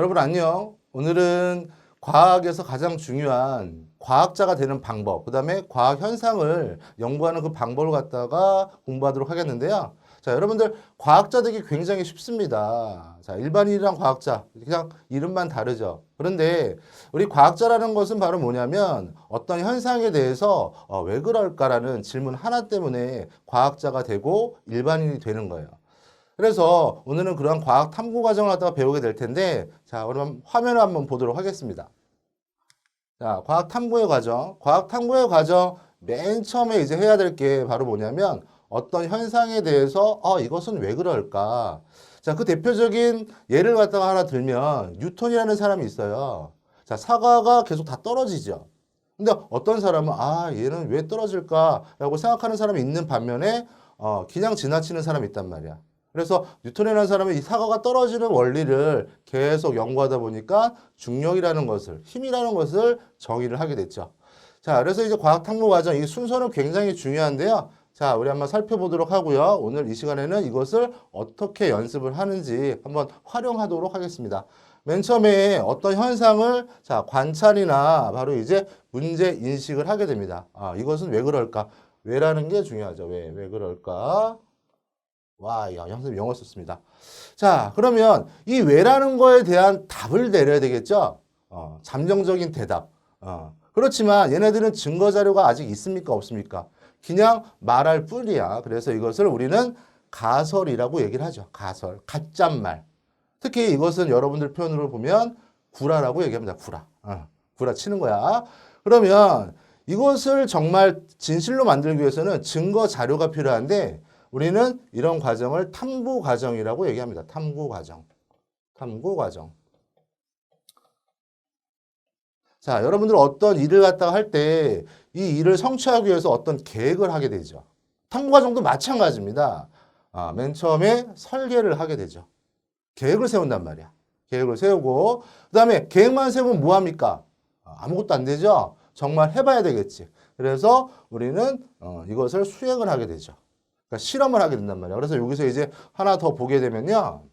여러분 안녕. 오늘은 과학에서 가장 중요한 과학자가 되는 방법, 그 다음에 과학 현상을 연구하는 그 방법을 갖다가 공부하도록 하겠는데요. 자, 여러분들 과학자 되기 굉장히 쉽습니다. 자, 일반인이랑 과학자, 그냥 이름만 다르죠. 그런데 우리 과학자라는 것은 바로 뭐냐면 어떤 현상에 대해서 왜 그럴까라는 질문 하나 때문에 과학자가 되고 일반인이 되는 거예요. 그래서 오늘은 그러한 과학 탐구 과정을 갖다가 배우게 될 텐데, 자, 그럼 화면을 한번 보도록 하겠습니다. 자, 과학 탐구의 과정. 과학 탐구의 과정 맨 처음에 이제 해야 될 게 바로 뭐냐면 어떤 현상에 대해서 이것은 왜 그럴까? 자, 그 대표적인 예를 갖다가 하나 들면 뉴턴이라는 사람이 있어요. 자, 사과가 계속 다 떨어지죠. 근데 어떤 사람은 얘는 왜 떨어질까라고 생각하는 사람이 있는 반면에 그냥 지나치는 사람이 있단 말이야. 그래서 뉴턴이라는 사람은 이 사과가 떨어지는 원리를 계속 연구하다 보니까 중력이라는 것을, 힘이라는 것을 정의를 하게 됐죠. 자, 그래서 이제 과학 탐구 과정, 이 순서는 굉장히 중요한데요. 자, 우리 한번 살펴보도록 하고요. 오늘 이 시간에는 이것을 어떻게 연습을 하는지 한번 활용하도록 하겠습니다. 맨 처음에 어떤 현상을 관찰이나 바로 이제 문제 인식을 하게 됩니다. 이것은 왜 그럴까? 왜라는 게 중요하죠. 왜 그럴까? 와, 선생님 영어 썼습니다. 자, 그러면 이 왜라는 거에 대한 답을 내려야 되겠죠? 잠정적인 대답. 그렇지만 얘네들은 증거 자료가 아직 있습니까? 없습니까? 그냥 말할 뿐이야. 그래서 이것을 우리는 가설이라고 얘기를 하죠. 가설, 가짠말. 특히 이것은 여러분들 표현으로 보면 구라라고 얘기합니다. 구라. 구라 치는 거야. 그러면 이것을 정말 진실로 만들기 위해서는 증거 자료가 필요한데 우리는 이런 과정을 탐구 과정이라고 얘기합니다. 탐구 과정. 탐구 과정. 자, 여러분들 어떤 일을 갖다가 할 때 이 일을 성취하기 위해서 어떤 계획을 하게 되죠. 탐구 과정도 마찬가지입니다. 맨 처음에 설계를 하게 되죠. 계획을 세운단 말이야. 계획을 세우고 그 다음에 계획만 세우면 뭐합니까? 아무것도 안 되죠. 정말 해봐야 되겠지. 그래서 우리는 이것을 수행을 하게 되죠. 그러니까 실험을 하게 된단 말이야. 그래서 여기서 이제 하나 더 보게 되면요.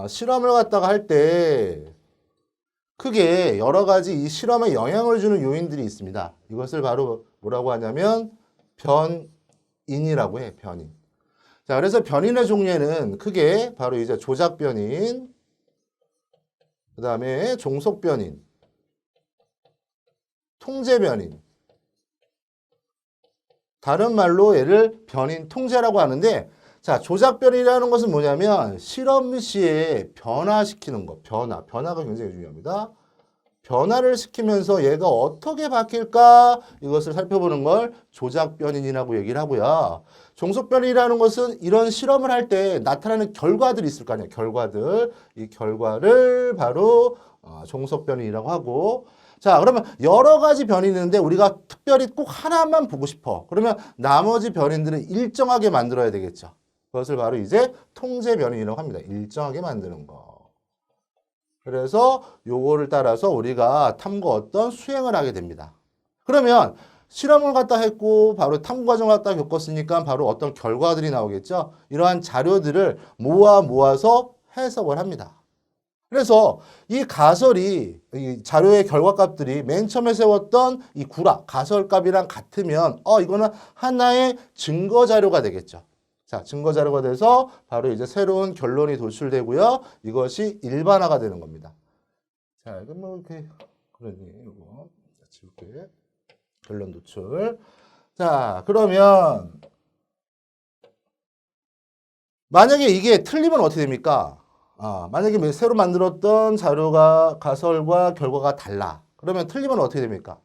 실험을 갖다가 할 때 크게 여러 가지 이 실험에 영향을 주는 요인들이 있습니다. 이것을 바로 뭐라고 하냐면 변인이라고 해. 변인. 자, 그래서 변인의 종류에는 크게 바로 이제 조작 변인, 그 다음에 종속 변인, 통제 변인. 다른 말로 얘를 변인 통제라고 하는데, 자, 조작 변이라는 것은 뭐냐면 실험 시에 변화시키는 것, 변화가 굉장히 중요합니다. 변화를 시키면서 얘가 어떻게 바뀔까 이것을 살펴보는 걸 조작 변인이라고 얘기를 하고요. 종속 변이라는 것은 이런 실험을 할 때 나타나는 결과들이 있을 거 아니에요. 결과들, 이 결과를 바로 종속 변이라고 하고. 자, 그러면 여러 가지 변이 있는데 우리가 특별히 꼭 하나만 보고 싶어. 그러면 나머지 변인들은 일정하게 만들어야 되겠죠. 그것을 바로 이제 통제 변인이라고 합니다. 일정하게 만드는 거. 그래서 요거를 따라서 우리가 탐구 어떤 수행을 하게 됩니다. 그러면 실험을 갖다 했고 바로 탐구 과정을 갖다 겪었으니까 바로 어떤 결과들이 나오겠죠. 이러한 자료들을 모아서 해석을 합니다. 그래서 이 가설이 이 자료의 결과값들이 맨 처음에 세웠던 이 구라 가설값이랑 같으면 이거는 하나의 증거 자료가 되겠죠. 자, 증거 자료가 돼서 바로 이제 새로운 결론이 도출되고요. 이것이 일반화가 되는 겁니다. 자, 이건 뭐 이렇게 그러니 이거 지울게. 결론 도출. 자, 그러면 만약에 이게 틀리면 어떻게 됩니까? 만약에 새로 만들었던 자료가 가설과 결과가 달라. 그러면 틀리면 어떻게 됩니까?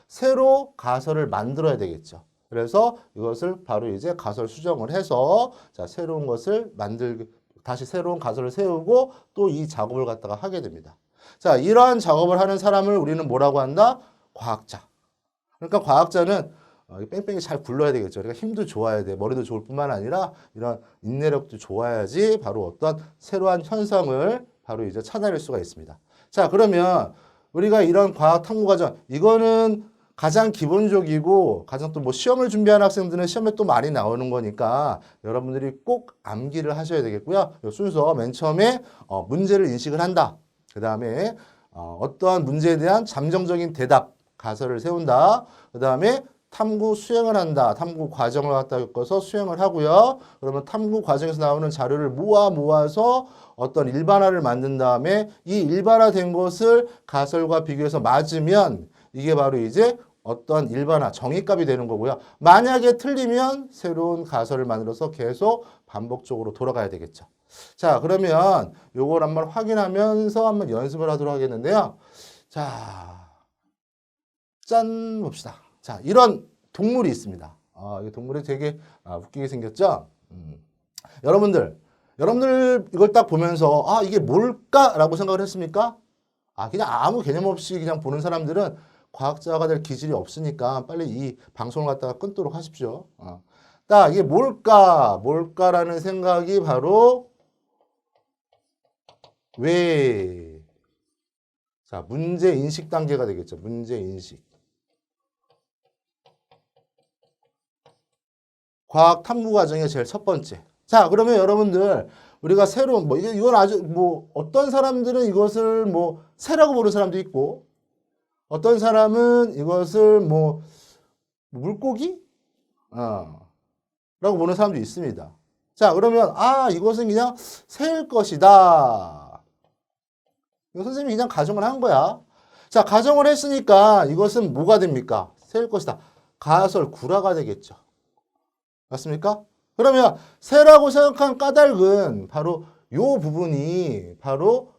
새로 가설을 만들어야 되겠죠. 그래서 이것을 바로 이제 가설 수정을 해서 새로운 것을 다시 새로운 가설을 세우고 또 이 작업을 갖다가 하게 됩니다. 자, 이러한 작업을 하는 사람을 우리는 뭐라고 한다? 과학자. 그러니까 과학자는 뺑뺑이 잘 굴러야 되겠죠. 그러니까 힘도 좋아야 돼. 머리도 좋을 뿐만 아니라 이런 인내력도 좋아야지 바로 어떤 새로운 현상을 바로 이제 찾아낼 수가 있습니다. 자, 그러면 우리가 이런 과학 탐구 과정, 이거는 가장 기본적이고 가장 또 뭐 시험을 준비하는 학생들은 시험에 또 많이 나오는 거니까 여러분들이 꼭 암기를 하셔야 되겠고요. 이 순서 맨 처음에 문제를 인식을 한다. 그 다음에 어떠한 문제에 대한 잠정적인 대답, 가설을 세운다. 그 다음에 탐구 수행을 한다. 탐구 과정을 갖다 겪어서 수행을 하고요. 그러면 탐구 과정에서 나오는 자료를 모아서 어떤 일반화를 만든 다음에 이 일반화된 것을 가설과 비교해서 맞으면 이게 바로 이제 어떤 일반화, 정의값이 되는 거고요. 만약에 틀리면 새로운 가설을 만들어서 계속 반복적으로 돌아가야 되겠죠. 자, 그러면 요걸 한번 확인하면서 한번 연습을 하도록 하겠는데요. 자, 짠 봅시다. 자, 이런 동물이 있습니다. 이 동물이 되게 웃기게 생겼죠? 여러분들 이걸 딱 보면서 이게 뭘까라고 생각을 했습니까? 그냥 아무 개념 없이 그냥 보는 사람들은 과학자가 될 기질이 없으니까 빨리 이 방송을 갖다가 끊도록 하십시오. 딱 이게 뭘까라는 생각이 바로 왜? 자, 문제 인식 단계가 되겠죠. 문제 인식. 과학 탐구 과정의 제일 첫 번째. 자, 그러면 여러분들 우리가 새로운 이건 아주 어떤 사람들은 이것을 새라고 보는 사람도 있고 어떤 사람은 이것을 물고기? 라고 보는 사람도 있습니다. 자, 그러면 이것은 그냥 새일 것이다. 이거 선생님이 그냥 가정을 한 거야. 자, 가정을 했으니까 이것은 뭐가 됩니까? 새일 것이다. 가설 구라가 되겠죠. 맞습니까? 그러면 새라고 생각한 까닭은 바로 요 부분이 바로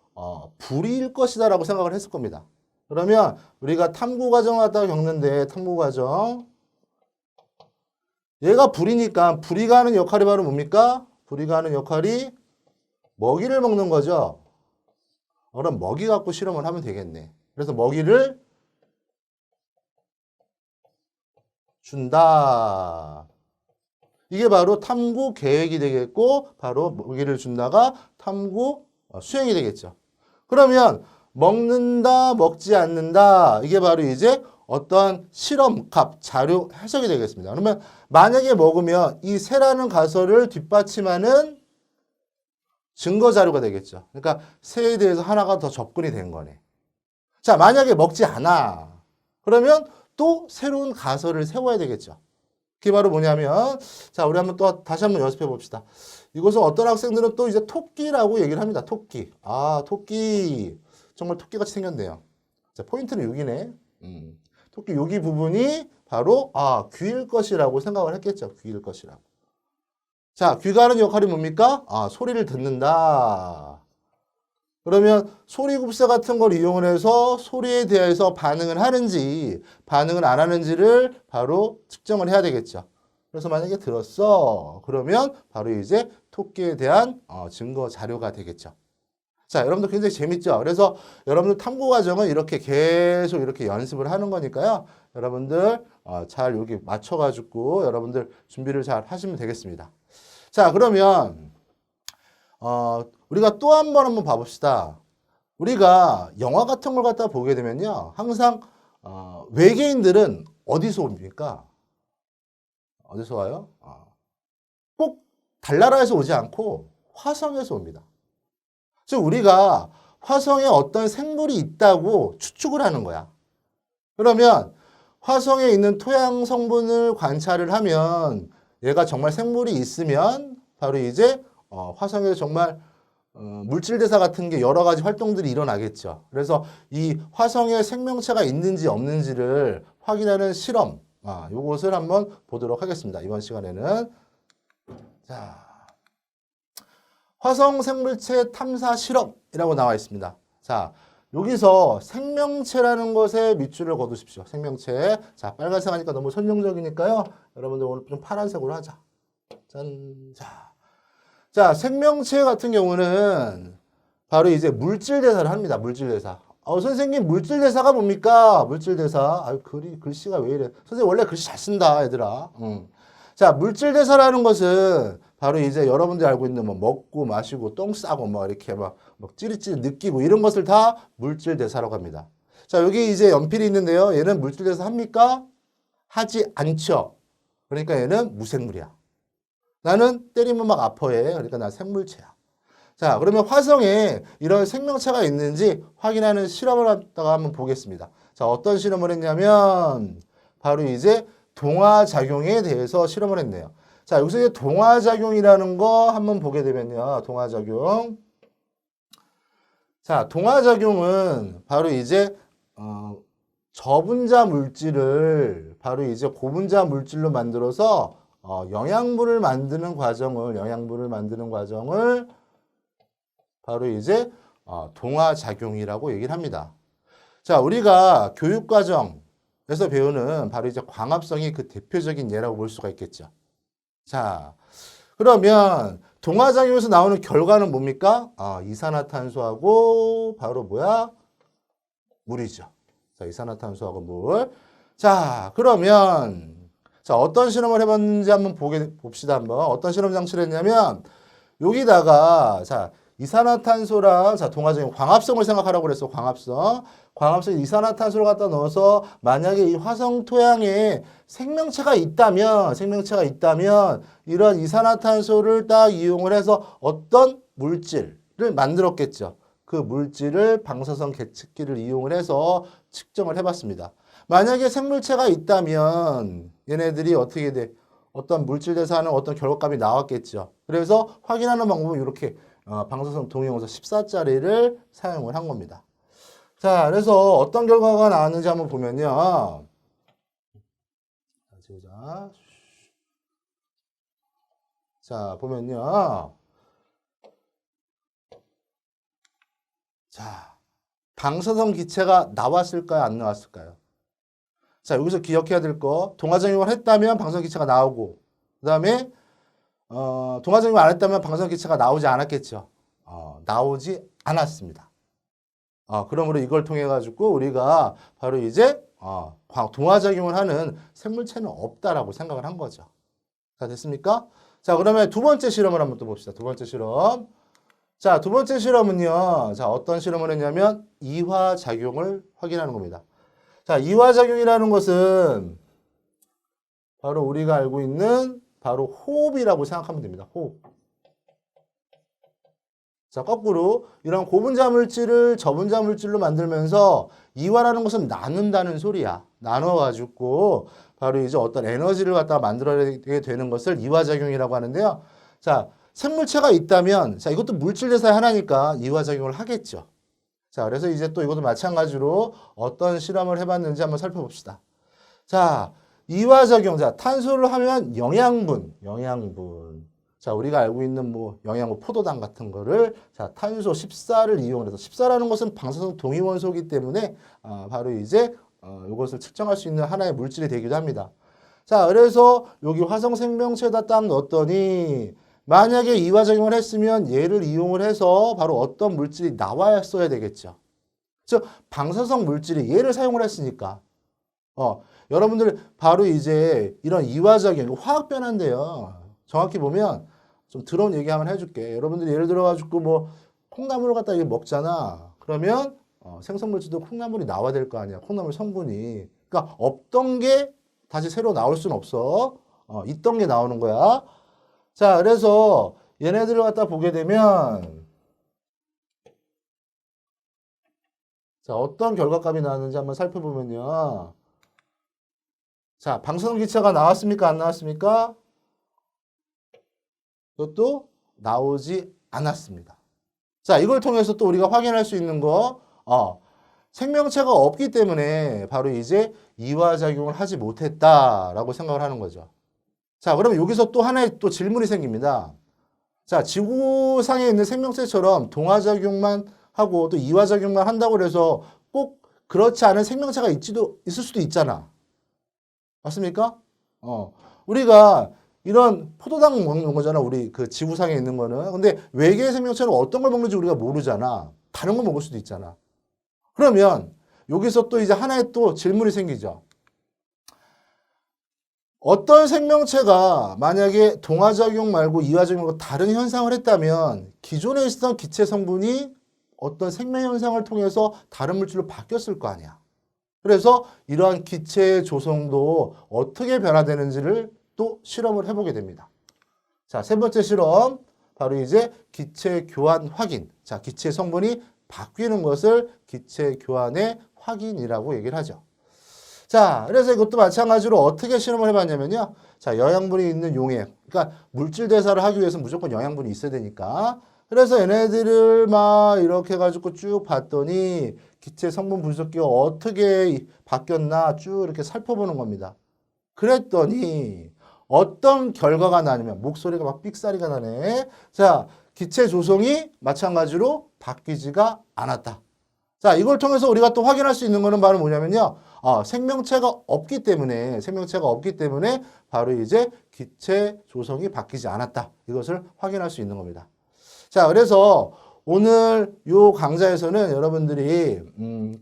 불이일 것이다 라고 생각을 했을 겁니다. 그러면 우리가 탐구 과정을 갖다가 겪는데 탐구 과정 얘가 불이니까 불이가 하는 역할이 바로 뭡니까? 불이가 하는 역할이 먹이를 먹는 거죠. 그럼 먹이 갖고 실험을 하면 되겠네. 그래서 먹이를 준다. 이게 바로 탐구 계획이 되겠고 바로 먹이를 준다가 탐구 수행이 되겠죠. 그러면 먹는다, 먹지 않는다. 이게 바로 이제 어떤 실험, 값, 자료, 해석이 되겠습니다. 그러면 만약에 먹으면 이 새라는 가설을 뒷받침하는 증거 자료가 되겠죠. 그러니까 새에 대해서 하나가 더 접근이 된 거네. 자, 만약에 먹지 않아. 그러면 또 새로운 가설을 세워야 되겠죠. 그게 바로 뭐냐면, 자, 우리 한번 또 다시 한번 연습해 봅시다. 이것은 어떤 학생들은 또 이제 토끼라고 얘기를 합니다. 토끼. 토끼. 정말 토끼같이 생겼네요. 자, 포인트는 여기네. 토끼 여기 부분이 바로 귀일 것이라고 생각을 했겠죠. 귀일 것이라고. 자, 귀가 하는 역할이 뭡니까? 소리를 듣는다. 그러면 소리급사 같은 걸 이용을 해서 소리에 대해서 반응을 하는지 반응을 안 하는지를 바로 측정을 해야 되겠죠. 그래서 만약에 들었어. 그러면 바로 이제 토끼에 대한 증거 자료가 되겠죠. 자, 여러분들 굉장히 재밌죠? 그래서 여러분들 탐구 과정은 이렇게 계속 이렇게 연습을 하는 거니까요. 여러분들 잘 여기 맞춰가지고 여러분들 준비를 잘 하시면 되겠습니다. 자, 그러면 우리가 또 한번 봐봅시다. 우리가 영화 같은 걸 갖다 보게 되면요. 항상 외계인들은 어디서 옵니까? 어디서 와요? 꼭 달나라에서 오지 않고 화성에서 옵니다. 즉 우리가 화성에 어떤 생물이 있다고 추측을 하는 거야. 그러면 화성에 있는 토양 성분을 관찰을 하면 얘가 정말 생물이 있으면 바로 이제 화성에서 정말 물질 대사 같은 게 여러 가지 활동들이 일어나겠죠. 그래서 이 화성에 생명체가 있는지 없는지를 확인하는 실험, 요것을 한번 보도록 하겠습니다. 이번 시간에는. 자, 화성 생물체 탐사 실험이라고 나와 있습니다. 자, 여기서 생명체라는 것에 밑줄을 거두십시오. 생명체. 자, 빨간색 하니까 너무 선정적이니까요. 여러분들 오늘 좀 파란색으로 하자. 짠. 자, 생명체 같은 경우는 바로 이제 물질 대사를 합니다. 물질 대사. 선생님, 물질 대사가 뭡니까? 물질 대사. 글씨가 왜 이래? 선생님, 원래 글씨 잘 쓴다, 얘들아. 자, 물질 대사라는 것은 바로 이제 여러분들이 알고 있는 먹고 마시고 똥 싸고 이렇게 막 찌릿찌릿 느끼고 이런 것을 다 물질 대사라고 합니다. 자, 여기 이제 연필이 있는데요. 얘는 물질 대사 합니까? 하지 않죠. 그러니까 얘는 무생물이야. 나는 때리면 막 아파해. 그러니까 나 생물체야. 자, 그러면 화성에 이런 생명체가 있는지 확인하는 실험을 갖다가 한번 보겠습니다. 자, 어떤 실험을 했냐면 바로 이제 동화작용에 대해서 실험을 했네요. 자, 여기서 이제 동화작용이라는 거 한번 보게 되면요. 동화작용. 자, 동화작용은 바로 이제 저분자 물질을 바로 이제 고분자 물질로 만들어서 영양분을 만드는 과정을 바로 이제 동화작용이라고 얘기를 합니다. 자, 우리가 교육과정에서 배우는 바로 이제 광합성이 그 대표적인 예라고 볼 수가 있겠죠. 자, 그러면 동화작용에서 나오는 결과는 뭡니까? 이산화탄소하고 바로 뭐야? 물이죠. 자, 이산화탄소하고 물. 자, 그러면 자, 어떤 실험을 해봤는지 한번 봅시다. 한번. 어떤 실험 장치를 했냐면 여기다가 자, 이산화탄소랑 자, 동화적인 광합성을 생각하라고 그랬어. 광합성 이산화탄소를 갖다 넣어서 만약에 이 화성 토양에 생명체가 있다면 이런 이산화탄소를 딱 이용을 해서 어떤 물질을 만들었겠죠. 그 물질을 방사성 계측기를 이용을 해서 측정을 해봤습니다. 만약에 생물체가 있다면 얘네들이 어떻게 돼? 어떤 물질 대사하는 어떤 결과값이 나왔겠죠. 그래서 확인하는 방법은 이렇게 방사성 동위원소 14짜리를 사용을 한 겁니다. 자, 그래서 어떤 결과가 나왔는지 한번 보면요. 자, 보면요. 자, 방사성 기체가 나왔을까요? 안 나왔을까요? 자, 여기서 기억해야 될 거. 동화작용을 했다면 방사성 기체가 나오고, 그 다음에 동화작용을 안 했다면 방사성 기체가 나오지 않았겠죠. 나오지 않았습니다. 그러므로 이걸 통해 가지고 우리가 바로 이제 동화작용을 하는 생물체는 없다라고 생각을 한 거죠. 자, 됐습니까? 자, 그러면 두 번째 실험을 한번 또 봅시다. 두 번째 실험. 자, 두 번째 실험은요. 자, 어떤 실험을 했냐면 이화작용을 확인하는 겁니다. 자, 이화작용이라는 것은 바로 우리가 알고 있는 바로 호흡이라고 생각하면 됩니다. 호흡. 자, 거꾸로 이런 고분자 물질을 저분자 물질로 만들면서 이화라는 것은 나눈다는 소리야. 나눠가지고 바로 이제 어떤 에너지를 갖다가 만들어내게 되는 것을 이화작용이라고 하는데요. 자, 생물체가 있다면, 자, 이것도 물질 대사의 하나니까 이화작용을 하겠죠. 자, 그래서 이제 또 이것도 마찬가지로 어떤 실험을 해봤는지 한번 살펴봅시다. 자, 이화작용. 자, 탄소를 하면 영양분. 자, 우리가 알고 있는 뭐 영양분 포도당 같은 거를 자, 탄소 14를 이용해서 14라는 것은 방사성 동위원소이기 때문에 바로 이제 이것을 측정할 수 있는 하나의 물질이 되기도 합니다. 자, 그래서 여기 화성 생명체에다 딱 넣었더니 만약에 이화작용을 했으면 얘를 이용을 해서 바로 어떤 물질이 나왔어야 되겠죠. 즉 방사성 물질이 얘를 사용을 했으니까 여러분들 바로 이제 이런 이화작용, 화학 변화인데요. 정확히 보면 좀 들어온 얘기 한번 해줄게. 여러분들이 예를 들어가지고 뭐 콩나물을 갖다 이렇게 먹잖아. 그러면 생성물질도 콩나물이 나와야 될 거 아니야. 콩나물 성분이. 그러니까 없던 게 다시 새로 나올 수는 없어. 있던 게 나오는 거야. 자, 그래서 얘네들을 갖다 보게 되면 자, 어떤 결과값이 나왔는지 한번 살펴보면요. 자, 방사성 기체가 나왔습니까? 안 나왔습니까? 이것도 나오지 않았습니다. 자, 이걸 통해서 또 우리가 확인할 수 있는 거, 생명체가 없기 때문에 바로 이제 이화작용을 하지 못했다라고 생각을 하는 거죠. 자, 그러면 여기서 또 하나의 또 질문이 생깁니다. 자, 지구상에 있는 생명체처럼 동화작용만 하고 또 이화작용만 한다고 해서 꼭 그렇지 않은 생명체가 있을 수도 있잖아. 맞습니까? 우리가 이런 포도당 먹는 거잖아. 우리 그 지구상에 있는 거는. 근데 외계의 생명체는 어떤 걸 먹는지 우리가 모르잖아. 다른 거 먹을 수도 있잖아. 그러면 여기서 또 이제 하나의 또 질문이 생기죠. 어떤 생명체가 만약에 동화작용 말고 이화작용 말고 다른 현상을 했다면 기존에 있었던 기체 성분이 어떤 생명 현상을 통해서 다른 물질로 바뀌었을 거 아니야. 그래서 이러한 기체의 조성도 어떻게 변화되는지를 또 실험을 해보게 됩니다. 자, 세 번째 실험. 바로 이제 기체 교환 확인. 자, 기체 성분이 바뀌는 것을 기체 교환의 확인이라고 얘기를 하죠. 자, 그래서 이것도 마찬가지로 어떻게 실험을 해봤냐면요. 자, 영양분이 있는 용액. 그러니까 물질 대사를 하기 위해서 무조건 영양분이 있어야 되니까. 그래서 얘네들을 막 이렇게 해가지고 쭉 봤더니 기체 성분 분석기가 어떻게 바뀌었나 쭉 이렇게 살펴보는 겁니다. 그랬더니 어떤 결과가 나냐면 목소리가 막 삑사리가 나네. 자, 기체 조성이 마찬가지로 바뀌지가 않았다. 자, 이걸 통해서 우리가 또 확인할 수 있는 거는 바로 뭐냐면요. 생명체가 없기 때문에 바로 이제 기체 조성이 바뀌지 않았다. 이것을 확인할 수 있는 겁니다. 자, 그래서 오늘 요 강좌에서는 여러분들이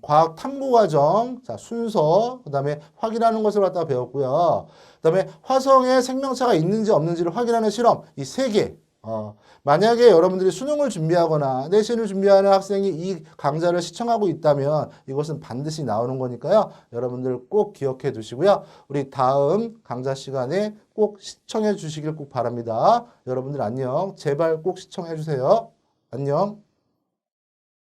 과학 탐구 과정, 자, 순서, 그다음에 확인하는 것을 갖다가 배웠고요. 그다음에 화성에 생명체가 있는지 없는지를 확인하는 실험, 이 세 개. 만약에 여러분들이 수능을 준비하거나 내신을 준비하는 학생이 이 강좌를 시청하고 있다면 이것은 반드시 나오는 거니까요. 여러분들 꼭 기억해 두시고요. 우리 다음 강좌 시간에 꼭 시청해 주시길 꼭 바랍니다. 여러분들 안녕. 제발 꼭 시청해 주세요. 안녕.